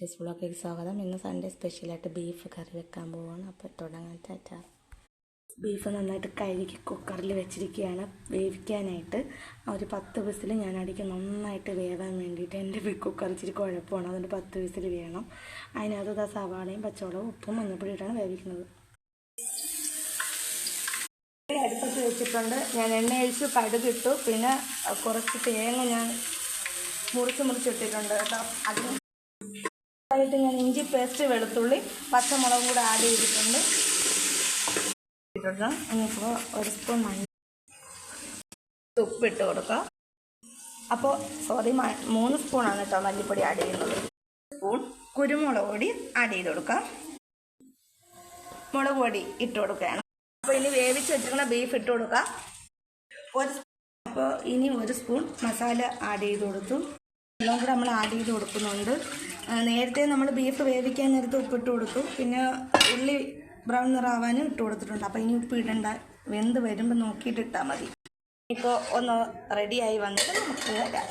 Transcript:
വ്ളോഗിലേക്ക് സ്വാഗതം. ഇന്ന് സൺഡേ സ്പെഷ്യലായിട്ട് ബീഫ് കറി വെക്കാൻ പോവുകയാണ്. അപ്പോൾ തുടങ്ങാൻ ടാറ്റാ. ബീഫ് നന്നായിട്ട് കഴുകി കുക്കറിൽ വെച്ചിരിക്കുകയാണ് വേവിക്കാനായിട്ട്. ഒരു 10 വിസിൽ ഞാൻ അടിക്കും, നന്നായിട്ട് വേവാൻ വേണ്ടിയിട്ട്. എൻ്റെ കുക്കർ ഇച്ചിരി കുഴപ്പമാണ്, അതുകൊണ്ട് 10 വിസിൽ വേണം. അതിനകത്ത് സവാളയും പച്ചമുളകും ഉപ്പും മഞ്ഞപ്പൊടി ഇട്ടാണ് വേവിക്കുന്നത്. അടുപ്പത്ത് വെച്ചിട്ടുണ്ട്. ഞാൻ എണ്ണ ഒഴിച്ച് കടുകിട്ടു, പിന്നെ കുറച്ച് തേങ്ങ ഞാൻ മുറിച്ചിട്ടിട്ടുണ്ട് കേട്ടോ. അതിന് ആയിട്ട് ഞാൻ ഇഞ്ചി പേസ്റ്റ്, വെളുത്തുള്ളി, പച്ചമുളകും കൂടെ ആഡ് ചെയ്തിട്ടുണ്ട്. ഇനിയിപ്പോൾ ഒരു സ്പൂൺ ഉപ്പിട്ട് കൊടുക്കാം. അപ്പോൾ 3 സ്പൂണാണ് കേട്ടോ മല്ലിപ്പൊടി ആഡ് ചെയ്യുന്നത്. സ്പൂൺ കുരുമുളക് പൊടി ആഡ് ചെയ്ത് കൊടുക്കാം. മുളക് പൊടി ഇട്ട് കൊടുക്കുകയാണ്. അപ്പോൾ ഇനി വേവിച്ച് വെച്ചിരിക്കുന്ന ബീഫ് ഇട്ട് കൊടുക്കാം. അപ്പോൾ ഇനി 1 സ്പൂൺ മസാല ആഡ് ചെയ്ത് കൊടുത്തു. എല്ലാം കൂടെ നമ്മൾ ആഡ് ചെയ്ത് കൊടുക്കുന്നുണ്ട്. നേരത്തെ നമ്മൾ ബീഫ് വേവിക്കാൻ നേരത്തെ ഉപ്പിട്ട് കൊടുത്തു, പിന്നെ ഉള്ളി ബ്രൗൺ നിറാവാനും ഇട്ട് കൊടുത്തിട്ടുണ്ട്. അപ്പോൾ ഇനി ഉപ്പ് ഇടണ്ട, വെന്ത് വരുമ്പോൾ നോക്കിയിട്ട് ഇട്ടാൽ മതി. ഇപ്പോൾ ഒന്ന് റെഡിയായി വന്നിട്ട് നമുക്ക് വരാം.